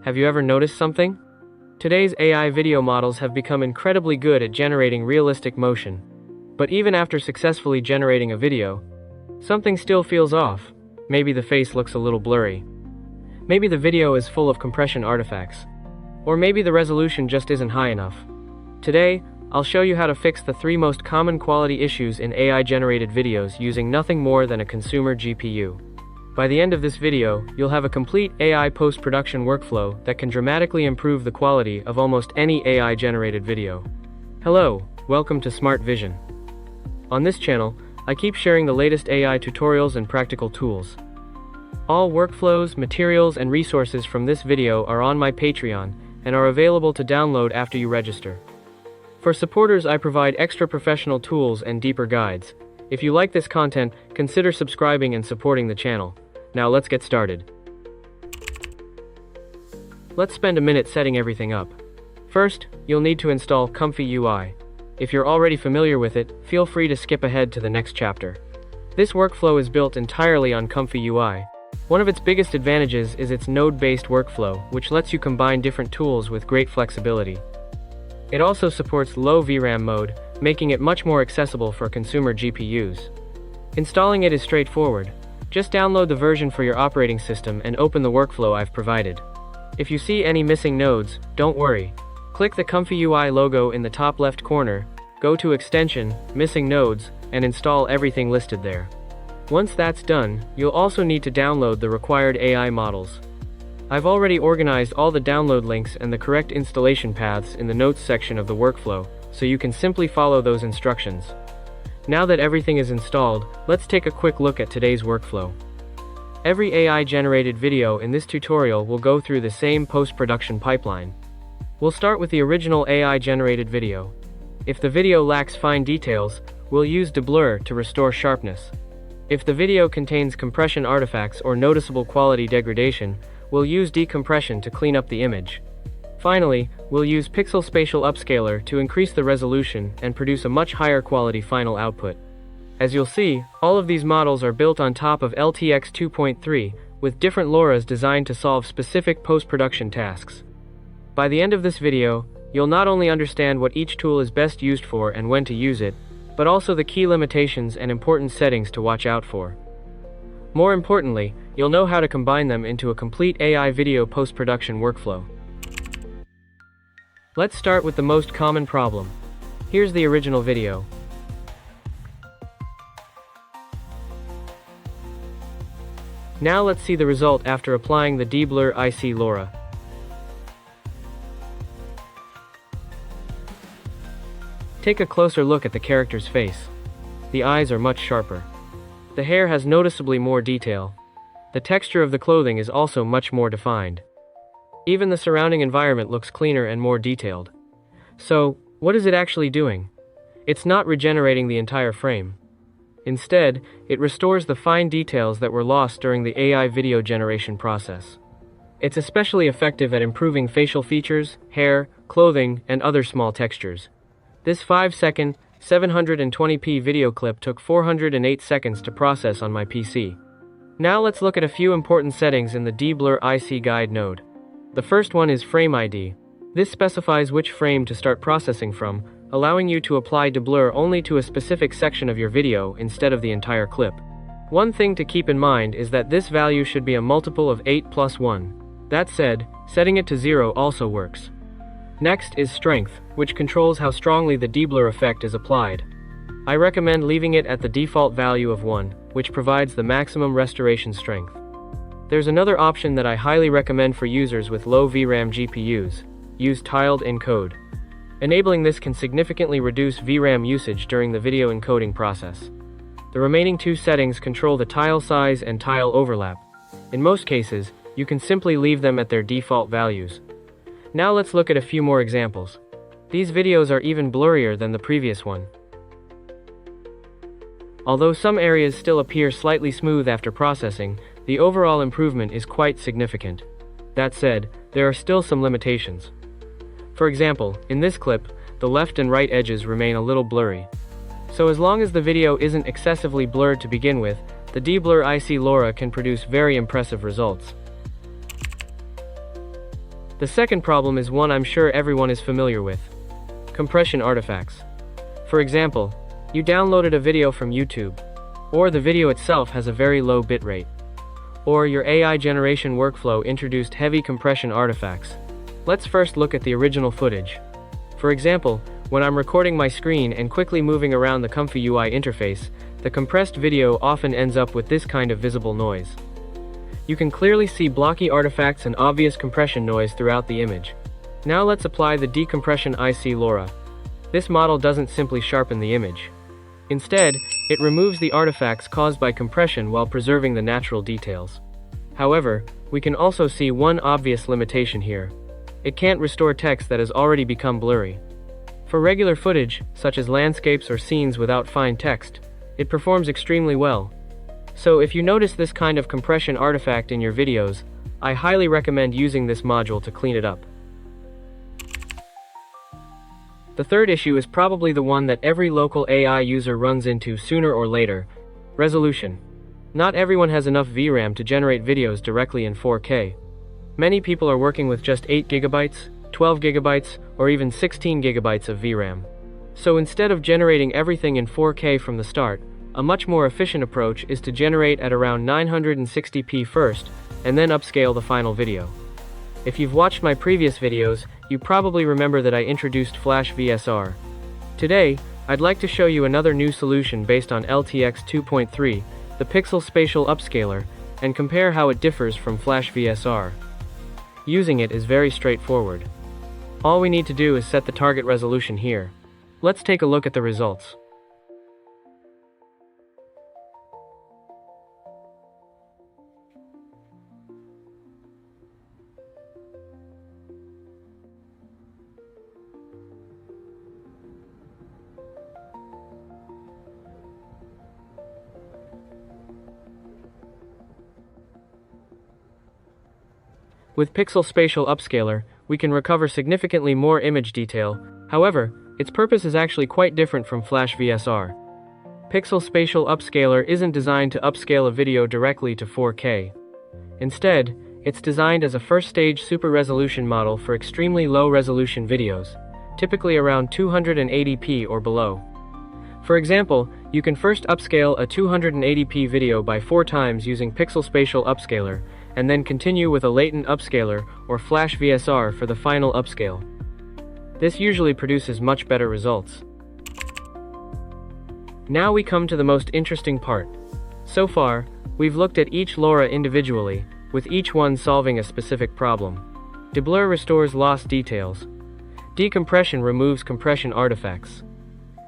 Have you ever noticed something? Today's AI video models have become incredibly good at generating realistic motion. But even after successfully generating a video, something still feels off. Maybe the face looks a little blurry. Maybe the video is full of compression artifacts. Or maybe the resolution just isn't high enough. Today, I'll show you how to fix the 3 most common quality issues in AI-generated videos using nothing more than a consumer GPU. By the end of this video, you'll have a complete AI post-production workflow that can dramatically improve the quality of almost any AI-generated video. Hello, welcome to Smart Vision. On this channel, I keep sharing the latest AI tutorials and practical tools. All workflows, materials, and resources from this video are on my Patreon and are available to download after you register. For supporters, I provide extra professional tools and deeper guides. If you like this content, consider subscribing and supporting the channel. Now let's get started. Let's spend a minute setting everything up. First, you'll need to install ComfyUI. If you're already familiar with it, feel free to skip ahead to the next chapter. This workflow is built entirely on ComfyUI. One of its biggest advantages is its node-based workflow, which lets you combine different tools with great flexibility. It also supports low VRAM mode, making it much more accessible for consumer GPUs. Installing it is straightforward. Just download the version for your operating system and open the workflow I've provided. If you see any missing nodes, don't worry. Click the ComfyUI logo in the top left corner, go to Extension, Missing Nodes, and install everything listed there. Once that's done, you'll also need to download the required AI models. I've already organized all the download links and the correct installation paths in the Notes section of the workflow, so you can simply follow those instructions. Now that everything is installed, let's take a quick look at today's workflow. Every AI-generated video in this tutorial will go through the same post-production pipeline. We'll start with the original AI-generated video. If the video lacks fine details, we'll use Deblur to restore sharpness. If the video contains compression artifacts or noticeable quality degradation, we'll use decompression to clean up the image. Finally, we'll use Pixel Spatial Upscaler to increase the resolution and produce a much higher quality final output. As you'll see, all of these models are built on top of LTX 2.3, with different LoRa's designed to solve specific post-production tasks. By the end of this video, you'll not only understand what each tool is best used for and when to use it, but also the key limitations and important settings to watch out for. More importantly, you'll know how to combine them into a complete AI video post-production workflow. Let's start with the most common problem. Here's the original video. Now let's see the result after applying the Deblur IC LoRA. Take a closer look at the character's face. The eyes are much sharper. The hair has noticeably more detail. The texture of the clothing is also much more defined. Even the surrounding environment looks cleaner and more detailed. So, what is it actually doing? It's not regenerating the entire frame. Instead, it restores the fine details that were lost during the AI video generation process. It's especially effective at improving facial features, hair, clothing, and other small textures. This 5-second, 720p video clip took 408 seconds to process on my PC. Now let's look at a few important settings in the Deblur IC guide node. The first one is Frame ID. This specifies which frame to start processing from, allowing you to apply Deblur only to a specific section of your video instead of the entire clip. One thing to keep in mind is that this value should be a multiple of 8 plus 1. That said, setting it to 0 also works. Next is Strength, which controls how strongly the Deblur effect is applied. I recommend leaving it at the default value of 1, which provides the maximum restoration strength. There's another option that I highly recommend for users with low VRAM GPUs. Use tiled encode. Enabling this can significantly reduce VRAM usage during the video encoding process. The remaining 2 settings control the tile size and tile overlap. In most cases, you can simply leave them at their default values. Now let's look at a few more examples. These videos are even blurrier than the previous one. Although some areas still appear slightly smooth after processing, the overall improvement is quite significant. That said, there are still some limitations. For example, in this clip, the left and right edges remain a little blurry. So as long as the video isn't excessively blurred to begin with, the Deblur IC LoRA can produce very impressive results. The second problem is one I'm sure everyone is familiar with: compression artifacts. For example, you downloaded a video from YouTube, or the video itself has a very low bitrate, or your AI generation workflow introduced heavy compression artifacts. Let's first look at the original footage. For example, when I'm recording my screen and quickly moving around the ComfyUI interface, the compressed video often ends up with this kind of visible noise. You can clearly see blocky artifacts and obvious compression noise throughout the image. Now let's apply the Decompression IC LoRA. This model doesn't simply sharpen the image. Instead, it removes the artifacts caused by compression while preserving the natural details. However, we can also see one obvious limitation here. It can't restore text that has already become blurry. For regular footage, such as landscapes or scenes without fine text, it performs extremely well. So if you notice this kind of compression artifact in your videos, I highly recommend using this module to clean it up. The third issue is probably the one that every local AI user runs into sooner or later: resolution. Not everyone has enough VRAM to generate videos directly in 4K. Many people are working with just 8 GB, 12 GB, or even 16 GB of VRAM. So instead of generating everything in 4K from the start, a much more efficient approach is to generate at around 960p first, and then upscale the final video. If you've watched my previous videos, you probably remember that I introduced Flash VSR. Today, I'd like to show you another new solution based on LTX 2.3, the Pixel Spatial Upscaler, and compare how it differs from Flash VSR. Using it is very straightforward. All we need to do is set the target resolution here. Let's take a look at the results. With Pixel Spatial Upscaler, we can recover significantly more image detail. However, its purpose is actually quite different from Flash VSR. Pixel Spatial Upscaler isn't designed to upscale a video directly to 4K. Instead, it's designed as a first-stage super-resolution model for extremely low-resolution videos, typically around 280p or below. For example, you can first upscale a 280p video by 4 times using Pixel Spatial Upscaler, and then continue with a latent upscaler or Flash VSR for the final upscale. This usually produces much better results. Now we come to the most interesting part. So far, we've looked at each LoRa individually, with each one solving a specific problem. Deblur restores lost details. Decompression removes compression artifacts.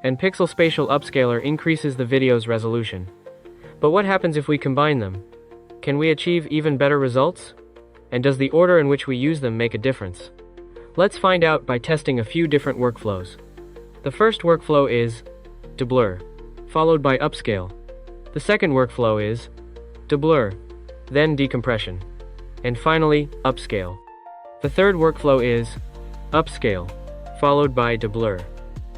And Pixel Spatial Upscaler increases the video's resolution. But what happens if we combine them? Can we achieve even better results? And does the order in which we use them make a difference? Let's find out by testing a few different workflows. The first workflow is Deblur, followed by Upscale. The second workflow is Deblur, then Decompression, and finally Upscale. The third workflow is Upscale, followed by Deblur.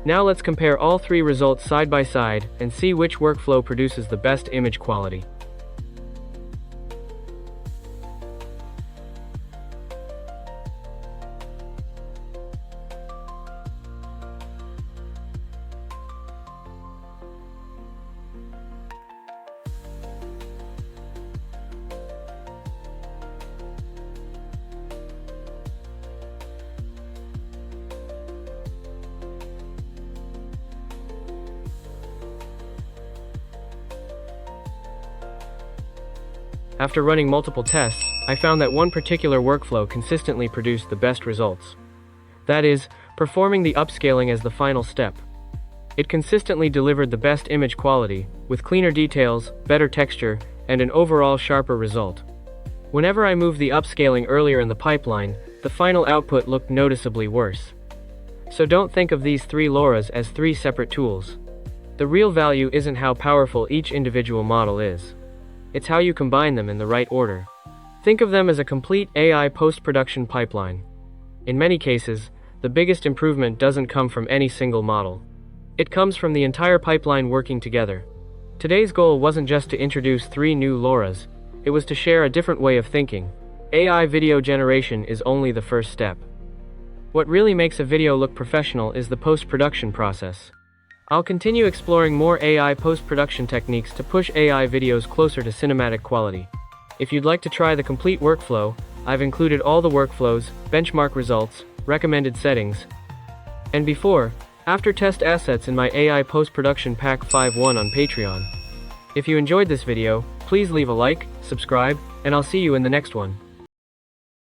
Now let's compare all three results side by side and see which workflow produces the best image quality. After running multiple tests, I found that one particular workflow consistently produced the best results. That is, performing the upscaling as the final step. It consistently delivered the best image quality, with cleaner details, better texture, and an overall sharper result. Whenever I moved the upscaling earlier in the pipeline, the final output looked noticeably worse. So don't think of these three LoRas as three separate tools. The real value isn't how powerful each individual model is. It's how you combine them in the right order. Think of them as a complete AI post-production pipeline. In many cases, the biggest improvement doesn't come from any single model. It comes from the entire pipeline working together. Today's goal wasn't just to introduce 3 new LoRas, it was to share a different way of thinking, AI video generation is only the first step. What really makes a video look professional is the post-production process. I'll continue exploring more AI post-production techniques to push AI videos closer to cinematic quality. If you'd like to try the complete workflow, I've included all the workflows, benchmark results, recommended settings, and after test assets in my AI post-production pack 5.1 on Patreon. If you enjoyed this video, please leave a like, subscribe, and I'll see you in the next one.